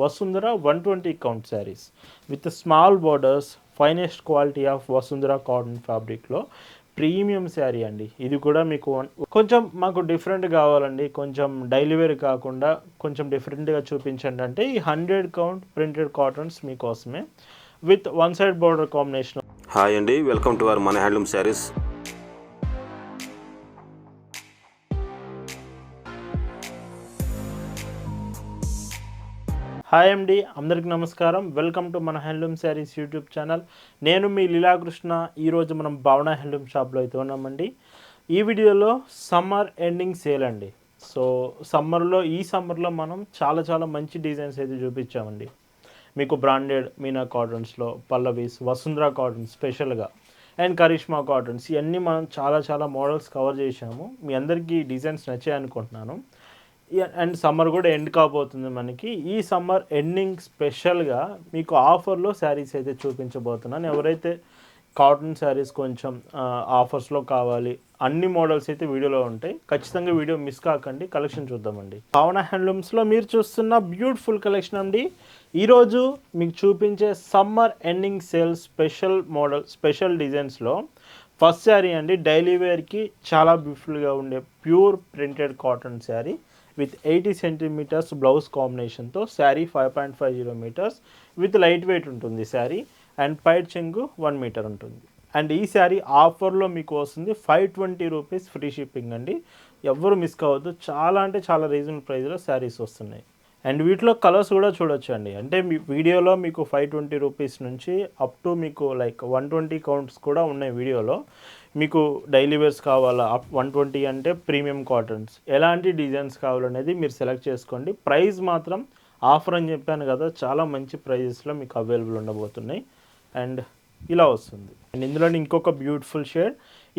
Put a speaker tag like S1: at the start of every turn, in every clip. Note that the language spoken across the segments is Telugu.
S1: Vasundhara 120 count sarees with the small borders, finest quality of Vasundhara cotton fabric లో ప్రీమియం శారీ అండి. ఇది కూడా మీకు కొంచెం మాకు డిఫరెంట్ కావాలండి, కొంచెం డైలీ వేర్ కాకుండా కొంచెం డిఫరెంట్గా చూపించండి అంటే ఈ 100 కౌంట్ ప్రింటెడ్ కాటన్స్ మీకోసమే with one side border combination.
S2: Hi అండి, వెల్కమ్ టు అవర్ మన హ్యాండ్లూమ్ శారీస్.
S1: హాయ్ అండి, అందరికి నమస్కారం. వెల్కమ్ టు మన హ్యాండ్లూమ్ శారీస్ యూట్యూబ్ ఛానల్. నేను మీ లీలాకృష్ణ. ఈరోజు మనం భావన హ్యాండ్లూమ్ షాప్లో అయితే ఉన్నామండి. ఈ వీడియోలో సమ్మర్ ఎండింగ్ సేల్ అండి. సో ఈ సమ్మర్లో మనం చాలా మంచి డిజైన్స్ అయితే చూపించామండి. మీకు బ్రాండెడ్ మీనా కాటన్స్లో పల్లవీస్, వసుంధర కాటన్స్ స్పెషల్గా అండ్ కరిష్మా కాటన్స్, ఇవన్నీ మనం చాలా మోడల్స్ కవర్ చేశాము. మీ అందరికీ డిజైన్స్ నచ్చాయి అనుకుంటున్నాను. అండ్ సమ్మర్ కూడా ఎండ్ కాబోతుంది మనకి. ఈ సమ్మర్ ఎండింగ్ స్పెషల్గా మీకు ఆఫర్లో శారీస్ అయితే చూపించబోతున్నాను. ఎవరైతే కాటన్ శారీస్ కొంచెం ఆఫర్స్లో కావాలి, అన్ని మోడల్స్ అయితే వీడియోలో ఉంటాయి. ఖచ్చితంగా వీడియో మిస్ కాకండి. కలెక్షన్ చూద్దామండి. భావన హ్యాండ్లూమ్స్లో మీరు చూస్తున్న బ్యూటిఫుల్ కలెక్షన్ అండి. ఈరోజు మీకు చూపించే summer ending sale special model, special డిజైన్స్లో ఫస్ట్ శారీ అండి. డైలీ వేర్కి చాలా బ్యూటిఫుల్గా ఉండే pure printed cotton sari with 80 centimetres blouse కాంబినేషన్తో sari 5.50 metres with light weight ఉంటుంది శారీ. అండ్ పైట్ చెంగు 1 మీటర్ ఉంటుంది. అండ్ ఈ శారీ ఆఫర్లో మీకు వస్తుంది 520 రూపీస్ ఫ్రీ షిప్పింగ్ అండి. ఎవ్వరు మిస్ కావద్దు. చాలా రీజనబుల్ ప్రైస్లో శారీస్ వస్తున్నాయి. అండ్ వీటిలో కలర్స్ కూడా చూడొచ్చు అండి. అంటే మీ వీడియోలో మీకు 520 రూపీస్ నుంచి అప్ టు మీకు లైక్ 120 కౌంట్స్ కూడా ఉన్నాయి వీడియోలో. మీకు డైలీ వేర్స్ కావాలా, 120 అంటే ప్రీమియం కాటన్స్, ఎలాంటి డిజైన్స్ కావాలనేది మీరు సెలెక్ట్ చేసుకోండి. ప్రైస్ మాత్రం ఆఫర్ అని చెప్పాను కదా, చాలా మంచి ప్రైజెస్లో మీకు అవైలబుల్ ఉండబోతున్నాయి. అండ్ ఇలా వస్తుంది. అండ్ ఇందులో ఇంకొక బ్యూటిఫుల్ షేడ్.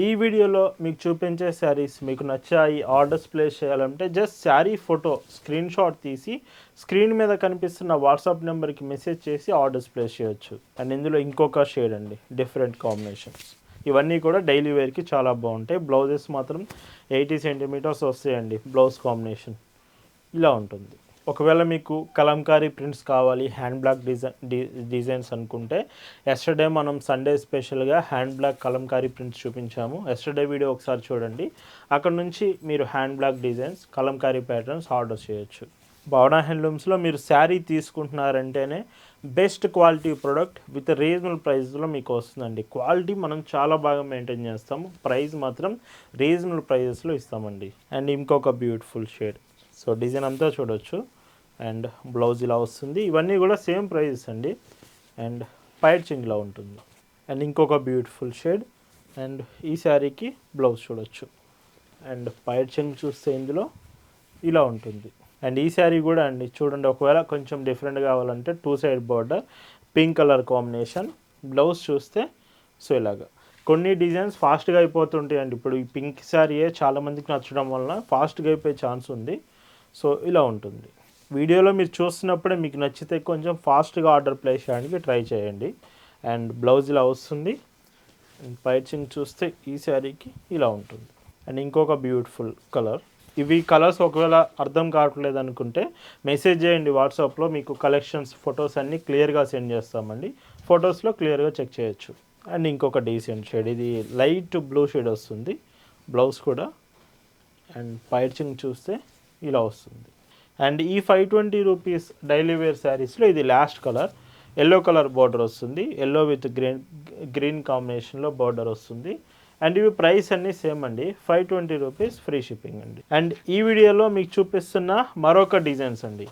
S1: ఈ వీడియోలో మీకు చూపించే శారీస్ మీకు నచ్చాయి, ఆర్డర్స్ ప్లేస్ చేయాలంటే just sari photo screen shot తీసి స్క్రీన్ మీద కనిపిస్తున్న వాట్సాప్ నెంబర్కి మెసేజ్ చేసి ఆర్డర్స్ ప్లేస్ చేయొచ్చు. అండ్ ఇందులో ఇంకొక షేడ్ అండి, డిఫరెంట్ కాంబినేషన్స్. ఇవన్నీ కూడా డైలీ వేర్కి చాలా బాగుంటాయి. బ్లౌజెస్ మాత్రం 80 సెంటీమీటర్స్ వస్తాయండి. బ్లౌజ్ కాంబినేషన్ ఇలా ఉంటుంది. ఒకవేళ మీకు కలంకారీ ప్రింట్స్ కావాలి, హ్యాండ్ బ్లాక్ డిజైన్స్ అనుకుంటే ఎస్టర్డే మనం సండే స్పెషల్గా హ్యాండ్ బ్లాక్ కలంకారీ ప్రింట్స్ చూపించాము. ఎస్టర్డే వీడియో ఒకసారి చూడండి. అక్కడ నుంచి మీరు hand block designs, Kalamkari patterns order చేయొచ్చు. భావన హ్యాండ్లూమ్స్లో మీరు శారీ తీసుకుంటున్నారంటేనే best quality product with reasonable ప్రైస్లో మీకు వస్తుందండి. క్వాలిటీ మనం చాలా బాగా మెయింటైన్ చేస్తాము. ప్రైస్ మాత్రం రీజనబుల్ ప్రైజెస్లో ఇస్తామండి. అండ్ ఇంకొక బ్యూటిఫుల్ షేడ్. సో డిజైన్ అంతా చూడొచ్చు. అండ్ బ్లౌజ్ ఇలా వస్తుంది. ఇవన్నీ కూడా సేమ్ ప్రైజెస్ అండి. అండ్ పైట్ చింగ్లా ఉంటుంది. అండ్ ఇంకొక బ్యూటిఫుల్ షేడ్. అండ్ ఈ శారీకి బ్లౌజ్ చూడొచ్చు. అండ్ పైట్ చింగ్ చూస్తే ఇందులో ఇలా ఉంటుంది. అండ్ ఈ శారీ కూడా అండి చూడండి, ఒకవేళ కొంచెం డిఫరెంట్ కావాలంటే 2 side border, pink colour combination, blouse చూస్తే సో ఇలాగా. కొన్ని డిజైన్స్ ఫాస్ట్గా అయిపోతుంటాయండి. ఇప్పుడు ఈ పింక్ శారీయే చాలామందికి నచ్చడం వలన ఫాస్ట్గా అయిపోయే ఛాన్స్ ఉంది. సో ఇలా ఉంటుంది. వీడియోలో మీరు చూస్తున్నప్పుడే మీకు నచ్చితే కొంచెం ఫాస్ట్గా ఆర్డర్ ప్లేస్ చేయడానికి ట్రై చేయండి. అండ్ బ్లౌజ్ ఇలా వస్తుంది. అండ్ పైచింగ్ చూస్తే ఈ శారీకి ఇలా ఉంటుంది. అండ్ ఇంకొక బ్యూటిఫుల్ కలర్. ఇవి కలర్స్ ఒకవేళ అర్థం కావట్లేదు అనుకుంటే మెసేజ్ చేయండి వాట్సాప్లో. మీకు కలెక్షన్స్ ఫొటోస్ అన్నీ క్లియర్గా సెండ్ చేస్తామండి. ఫొటోస్లో క్లియర్గా చెక్ చేయొచ్చు. అండ్ ఇంకొక డీసెంట్ షేడ్, ఇది లైట్ బ్లూ షేడ్ వస్తుంది. బ్లౌజ్ కూడా. అండ్ పైచింగ్ చూస్తే ఇలా వస్తుంది. అండ్ ఈ 520 రూపీస్ డైలీ వేర్ శారీస్లో ఇది last colour. Yellow colour border వస్తుంది. ఎల్లో విత్ గ్రీన్ కాంబినేషన్లో బార్డర్ వస్తుంది. అండ్ ఇవి ప్రైస్ అన్నీ సేమ్ అండి. 520 రూపీస్ ఫ్రీ షిప్పింగ్ అండి. అండ్ ఈ వీడియోలో మీకు చూపిస్తున్న మరొక డిజైన్స్ అండి.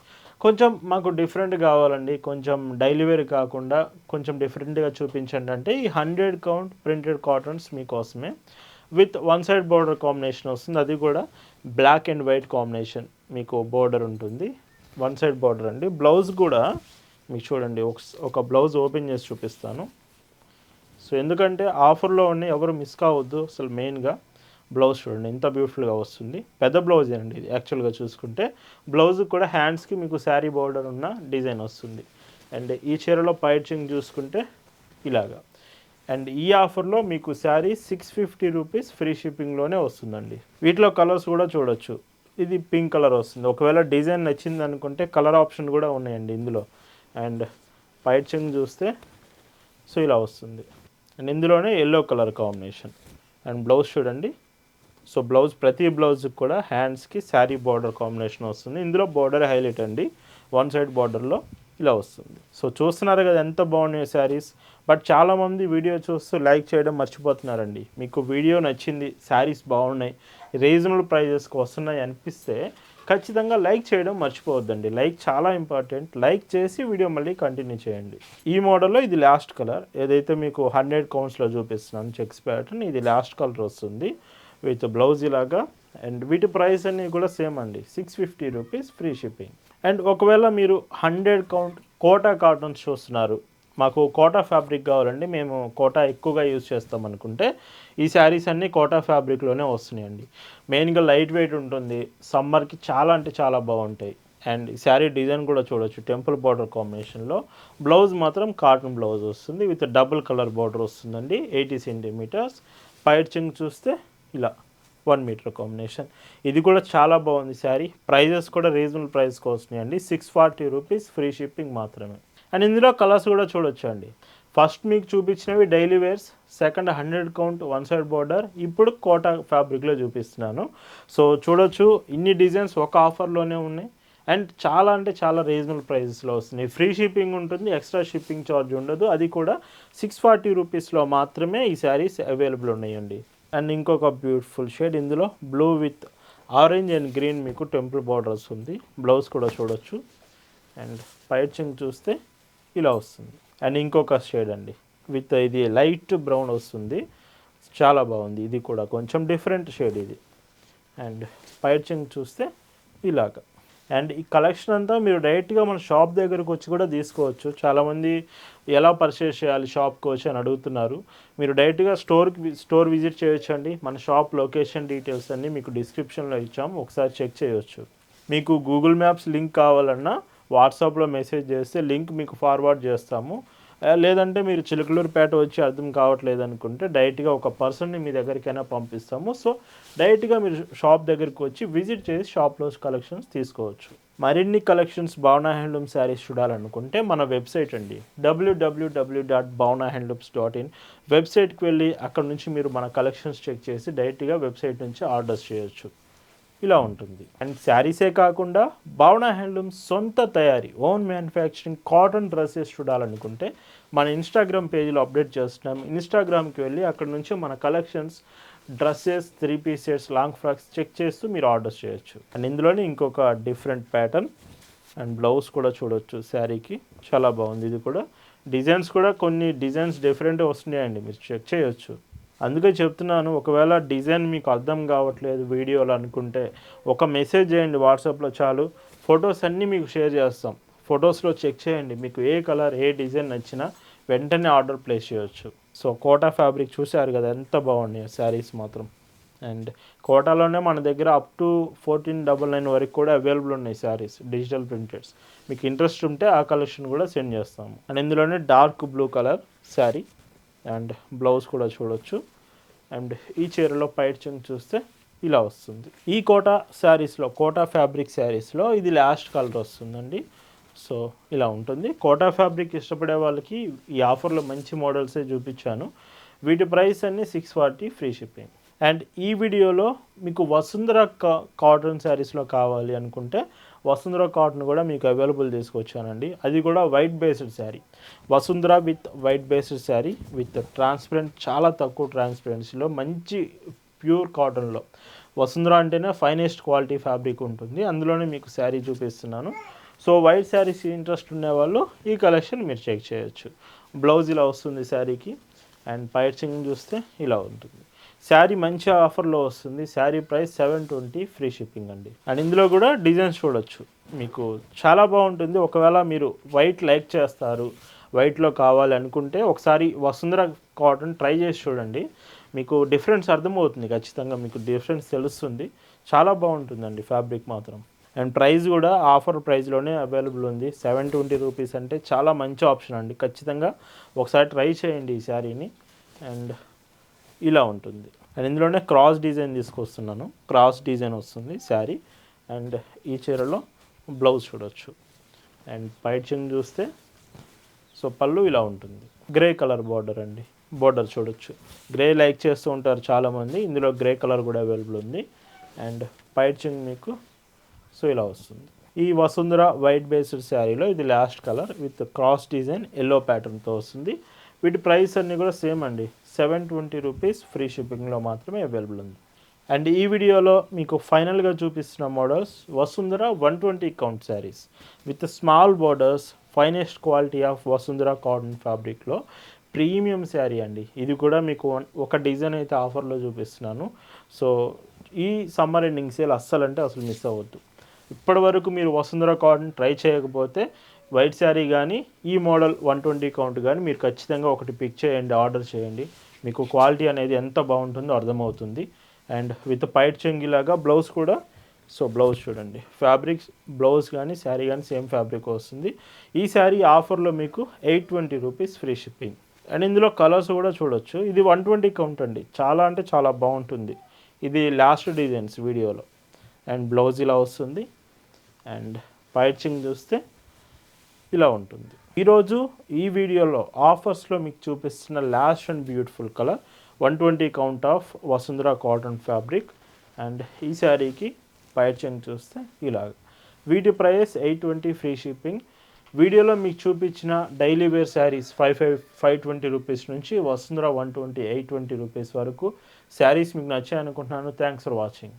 S1: కొంచెం మాకు డిఫరెంట్ కావాలండి, కొంచెం డైలీ వేర్ కాకుండా కొంచెం డిఫరెంట్గా చూపించండి అంటే ఈ 100 కౌంట్ ప్రింటెడ్ కాటన్స్ మీకోసమే with one side border combination వస్తుంది. అది కూడా బ్లాక్ అండ్ వైట్ కాంబినేషన్ మీకు బార్డర్ ఉంటుంది. వన్ సైడ్ బార్డర్ అండి. బ్లౌజ్ కూడా మీకు చూడండి, ఒక బ్లౌజ్ ఓపెన్ చేసి చూపిస్తాను. సో ఎందుకంటే ఆఫర్లో ఉన్నాయి, ఎవరు మిస్ కావద్దు. అసలు మెయిన్గా బ్లౌజ్ చూడండి ఎంత బ్యూటిఫుల్గా వస్తుంది. పెద్ద బ్లౌజ్ అండి ఇది యాక్చువల్గా చూసుకుంటే. బ్లౌజ్ కూడా హ్యాండ్స్కి మీకు శారీ బార్డర్ ఉన్న డిజైన్ వస్తుంది. అండ్ ఈ చీరలో పైచింగ్ చూసుకుంటే ఇలాగా. అండ్ ఈ ఆఫర్లో మీకు శారీ 650 రూపీస్ ఫ్రీ షిప్పింగ్లోనే వస్తుందండి. వీటిలో కలర్స్ కూడా చూడొచ్చు. ఇది పింక్ కలర్ వస్తుంది. ఒకవేళ డిజైన్ నచ్చింది అనుకుంటే కలర్ ఆప్షన్ కూడా ఉన్నాయండి ఇందులో. అండ్ పైట్ చెంగు చూస్తే సో ఇలా వస్తుంది. అండ్ ఇందులోనే yellow colour combination. And blouse చూడండి. సో బ్లౌజ్ ప్రతి బ్లౌజ్కి కూడా హ్యాండ్స్కి శారీ బార్డర్ కాంబినేషన్ వస్తుంది. ఇందులో బార్డర్ హైలైట్ అండి, వన్ సైడ్ బార్డర్లో ఇలా వస్తుంది. సో చూస్తున్నారు కదా ఎంత బాగున్నాయి శారీస్. బట్ చాలామంది వీడియో చూస్తూ లైక్ చేయడం మర్చిపోతున్నారండి. మీకు వీడియో నచ్చింది, శారీస్ బాగున్నాయి, రీజనబుల్ ప్రైజెస్కి వస్తున్నాయి అనిపిస్తే ఖచ్చితంగా లైక్ చేయడం మర్చిపోవద్దండి. లైక్ చాలా ఇంపార్టెంట్. లైక్ చేసి వీడియో మళ్ళీ కంటిన్యూ చేయండి. ఈ మోడల్లో ఇది లాస్ట్ కలర్, ఏదైతే మీకు 100 కౌంట్స్లో చూపిస్తున్నాను చెక్స్ ప్యాటర్న్, ఇది లాస్ట్ కలర్ వస్తుంది విత్ బ్లౌజ్ ఇలాగా. అండ్ వీటి ప్రైస్ అన్నీ కూడా సేమ్ అండి, 650 రూపీస్ ఫ్రీ షిప్పింగ్. అండ్ ఒకవేళ మీరు 100 కౌంట్ కోటా కాటన్స్ చూస్తున్నారు, మాకు కోటా ఫ్యాబ్రిక్ కావాలండి, మేము కోటా ఎక్కువగా యూజ్ చేస్తాం అనుకుంటే ఈ శారీస్ అన్నీ కోటా ఫ్యాబ్రిక్లోనే వస్తున్నాయండి. మెయిన్గా లైట్ వెయిట్ ఉంటుంది, సమ్మర్కి చాలా అంటే చాలా బాగుంటాయి. అండ్ ఈ శారీ డిజైన్ కూడా చూడొచ్చు, టెంపుల్ బార్డర్ కాంబినేషన్లో. బ్లౌజ్ మాత్రం కాటన్ బ్లౌజ్ వస్తుంది విత్ డబుల్ కలర్ బార్డర్ వస్తుందండి, 80 సెంటీమీటర్స్. పైట్ చెంగు చూస్తే ఇలా 1 మీటర్ కాంబినేషన్. ఇది కూడా చాలా బాగుంది శారీ. ప్రైజెస్ కూడా రీజనబుల్ ప్రైస్కి వస్తున్నాయండి, 640 రూపీస్ ఫ్రీ షిప్పింగ్ మాత్రమే. అండ్ ఇందులో కలర్స్ కూడా చూడొచ్చు అండి. ఫస్ట్ మీకు చూపించినవి daily wears, second 100 count one side border, ఇప్పుడు కోటా ఫ్యాబ్రిక్లో చూపిస్తున్నాను. సో చూడొచ్చు ఇన్ని డిజైన్స్ ఒక ఆఫర్లోనే ఉన్నాయి. అండ్ చాలా అంటే చాలా రీజనబుల్ ప్రైజెస్లో వస్తున్నాయి. ఫ్రీ షిప్పింగ్ ఉంటుంది, ఎక్స్ట్రా షిప్పింగ్ ఛార్జ్ ఉండదు. అది కూడా 640 రూపీస్లో మాత్రమే ఈ శారీస్ అవైలబుల్ ఉన్నాయండి. అండ్ ఇంకొక బ్యూటిఫుల్ షేడ్, ఇందులో blue with orange and green మీకు టెంపుల్ బార్డర్ వస్తుంది. బ్లౌజ్ కూడా చూడొచ్చు. అండ్ పైట్ చెంగు చూస్తే ఇలా వస్తుంది. అండ్ ఇంకొక షేడ్ అండి విత్ ఇది లైట్ బ్రౌన్ వస్తుంది, చాలా బాగుంది. ఇది కూడా కొంచెం డిఫరెంట్ షేడ్ ఇది. అండ్ పైట్ చెంగు చూస్తే ఇలాగ. అండ్ ఈ కలెక్షన్ అంతా మీరు డైరెక్ట్గా మన షాప్ దగ్గరకు వచ్చి కూడా తీసుకోవచ్చు. చాలామంది ఎలా పర్చేస్ చేయాలి షాప్కి వచ్చి అని అడుగుతున్నారు. మీరు డైరెక్ట్గా స్టోర్ విజిట్ చేయొచ్చు అండి. మన షాప్ లొకేషన్ డీటెయిల్స్ అన్నీ మీకు డిస్క్రిప్షన్లో ఇచ్చాము, ఒకసారి చెక్ చేయొచ్చు. మీకు గూగుల్ మ్యాప్స్ లింక్ కావాలన్నా వాట్సాప్లో మెసేజ్ చేస్తే లింక్ మీకు ఫార్వర్డ్ చేస్తాము. లేదంటే మీరు చిలకలూరుపేట వచ్చి అర్థం కావట్లేదు అనుకుంటే డైరెక్ట్గా ఒక పర్సన్ని మీ దగ్గరికైనా పంపిస్తాము. సో డైరెక్ట్గా మీరు షాప్ దగ్గరికి వచ్చి విజిట్ చేసి షాప్లో కలెక్షన్స్ తీసుకోవచ్చు. మరిన్ని కలెక్షన్స్ భావన హ్యాండ్లూమ్ శారీస్ చూడాలనుకుంటే మన వెబ్సైట్ అండి, www.bhavnahandlooms.in వెబ్సైట్కి వెళ్ళి అక్కడ నుంచి మీరు మన కలెక్షన్స్ చెక్ చేసి డైరెక్ట్గా వెబ్సైట్ నుంచి ఆర్డర్స్ చేయొచ్చు. ఇలా ఉంటుంది. అండ్ శారీసే కాకుండా భావన హ్యాండ్లూమ్స్ సొంత తయారీ, ఓన్ మ్యానుఫ్యాక్చరింగ్ కాటన్ డ్రెస్సెస్ చూడాలనుకుంటే మన ఇన్స్టాగ్రామ్ పేజీలో అప్డేట్ చేస్తున్నాం. ఇన్స్టాగ్రామ్కి వెళ్ళి అక్కడ నుంచి మన collections, dresses, 3 piece sets, long frocks check చేస్తూ మీరు ఆర్డర్స్ చేయొచ్చు. అండ్ ఇందులోనే ఇంకొక డిఫరెంట్ ప్యాటర్న్ అండ్ బ్లౌజ్ కూడా చూడొచ్చు శారీకి, చాలా బాగుంది. ఇది కూడా డిజైన్స్ కూడా కొన్ని డిజైన్స్ డిఫరెంట్ వస్తున్నాయండి, మీరు చెక్ చేయొచ్చు. అందుకే చెప్తున్నాను, ఒకవేళ డిజైన్ మీకు అర్థం కావట్లేదు వీడియోలో అనుకుంటే ఒక మెసేజ్ చేయండి వాట్సాప్లో చాలు. ఫొటోస్ అన్నీ మీకు షేర్ చేస్తాం, ఫొటోస్లో చెక్ చేయండి. మీకు ఏ కలర్ ఏ డిజైన్ నచ్చినా వెంటనే ఆర్డర్ ప్లేస్ చేయొచ్చు. సో కోటా ఫ్యాబ్రిక్ చూశారు కదా ఎంత బాగున్నాయి శారీస్ మాత్రం. అండ్ కోటాలోనే మన దగ్గర అప్ టు 1499 వరకు కూడా అవైలబుల్ ఉన్నాయి శారీస్, డిజిటల్ ప్రింటెడ్స్. మీకు ఇంట్రెస్ట్ ఉంటే ఆ కలెక్షన్ కూడా సెండ్ చేస్తాము. అండ్ ఇందులోనే dark blue colour sari and blouse కూడా చూడొచ్చు. అండ్ ఈ చీరలో పైట్ చెంగు చూస్తే ఇలా వస్తుంది. ఈ కోటా శారీస్లో, కోటా ఫ్యాబ్రిక్ శారీస్లో ఇది లాస్ట్ కలర్ వస్తుందండి. సో ఇలా ఉంటుంది. కోటా ఫ్యాబ్రిక్ ఇష్టపడే వాళ్ళకి ఈ ఆఫర్లో మంచి మోడల్సే చూపించాను. వీటి ప్రైస్ అన్నీ 640 ఫ్రీ షిప్పింగ్. అండ్ ఈ వీడియోలో మీకు వసుంధర కాటన్ శారీస్లో కావాలి అనుకుంటే వసుంధర కాటన్ కూడా మీకు అవైలబుల్ తీసుకొచ్చానండి. అది కూడా white based sari, Vasundhara with white based sari with transparent, చాలా తక్కువ ట్రాన్స్పరెన్సీలో మంచి ప్యూర్ కాటన్లో. వసుంధర అంటేనే ఫైనెస్ట్ క్వాలిటీ ఫ్యాబ్రిక్ ఉంటుంది, అందులోనే మీకు శారీ చూపిస్తున్నాను. సో వైట్ శారీస్ ఇంట్రెస్ట్ ఉండేవాళ్ళు ఈ కలెక్షన్ మీరు చెక్ చేయొచ్చు. బ్లౌజ్ ఇలా వస్తుంది శారీకి. అండ్ పైట్ చెంగు చూస్తే ఇలా ఉంటుంది. శారీ మంచి ఆఫర్లో వస్తుంది. శారీ ప్రైస్ 720 ఫ్రీ షిప్పింగ్ అండి. అండ్ ఇందులో కూడా డిజైన్స్ చూడొచ్చు, మీకు చాలా బాగుంటుంది. ఒకవేళ మీరు వైట్ లైక్ చేస్తారు, వైట్లో కావాలి అనుకుంటే ఒకసారి వసుంధర కాటన్ ట్రై చేసి చూడండి, మీకు డిఫరెన్స్ అర్థమవుతుంది. ఖచ్చితంగా మీకు డిఫరెన్స్ తెలుస్తుంది. చాలా బాగుంటుందండి ఫ్యాబ్రిక్ మాత్రం. అండ్ ప్రైస్ కూడా ఆఫర్ ప్రైస్లోనే అవైలబుల్ ఉంది. 720 రూపీస్ అంటే చాలా మంచి ఆప్షన్ అండి. ఖచ్చితంగా ఒకసారి ట్రై చేయండి ఈ శారీని. అండ్ ఇలా ఉంటుంది. అండ్ ఇందులోనే క్రాస్ డిజైన్ తీసుకొస్తున్నాను, క్రాస్ డిజైన్ వస్తుంది శారీ. అండ్ ఈ చీరలో బ్లౌజ్ చూడొచ్చు. అండ్ పైచింగ్ చూస్తే సో పళ్ళు ఇలా ఉంటుంది. గ్రే కలర్ బార్డర్ అండి, బార్డర్ చూడొచ్చు. గ్రే లైక్ చేస్తూ ఉంటారు చాలామంది, ఇందులో గ్రే కలర్ కూడా అవైలబుల్ ఉంది. అండ్ పైచింగ్ మీకు సో ఇలా వస్తుంది. ఈ వసుంధర వైట్ బేస్డ్ శారీలో ఇది last colour with cross design yellow ప్యాటర్న్తో వస్తుంది. వీటి ప్రైస్ అన్నీ కూడా సేమ్ అండి, 720 రూపీస్ ఫ్రీ షిప్పింగ్లో మాత్రమే అవైలబుల్ ఉంది. అండ్ ఈ వీడియోలో మీకు ఫైనల్గా చూపిస్తున్న models Vasundhara 120 count saris with small borders, finest quality of Vasundhara cotton ఫ్యాబ్రిక్లో ప్రీమియం శారీ అండి. ఇది కూడా మీకు ఒక డిజైన్ అయితే ఆఫర్లో చూపిస్తున్నాను. సో ఈ సమ్మర్ ఎండింగ్ సేల్ అస్సలు అంటే అసలు మిస్ అవ్వద్దు. ఇప్పటి వరకు మీరు వసుంధర కాటన్ ట్రై చేయకపోతే వైట్ శారీ కానీ ఈ మోడల్ 120 కౌంట్ కానీ మీరు ఖచ్చితంగా ఒకటి పిక్ చేయండి, ఆర్డర్ చేయండి. మీకు క్వాలిటీ అనేది ఎంత బాగుంటుందో అర్థమవుతుంది. అండ్ విత్ పైట్ చెంగిలాగా బ్లౌజ్ కూడా సో బ్లౌజ్ చూడండి, ఫ్యాబ్రిక్స్ బ్లౌజ్ కానీ శారీ కానీ సేమ్ ఫ్యాబ్రిక్ వస్తుంది. ఈ శారీ ఆఫర్లో మీకు 820 రూపీస్ ఫ్రీ షిప్పింగ్. అండ్ ఇందులో కలర్స్ కూడా చూడొచ్చు. ఇది 120 కౌంట్ అండి, చాలా అంటే చాలా బాగుంటుంది. ఇది లాస్ట్ డిజైన్స్ వీడియోలో. అండ్ బ్లౌజ్ ఇలా వస్తుంది. అండ్ పైచింగ్ చూస్తే ఇలా ఉంటుంది. ఈరోజు ఈ వీడియోలో ఆఫర్స్లో మీకు చూపిస్తున్న last and beautiful colour 120 count of Vasundhara cotton fabric. And ఈ శారీకి పైచింగ్ చూస్తే ఇలాగ. వీటి ప్రైస్ 820 ఫ్రీ షిప్పింగ్. వీడియోలో మీకు చూపించిన డైలీ వేర్ శారీస్ 520 రూపీస్ నుంచి వసుంధర 120 820 రూపీస్ వరకు శారీస్ మీకు నచ్చాయి అనుకుంటున్నాను. Thanks for watching.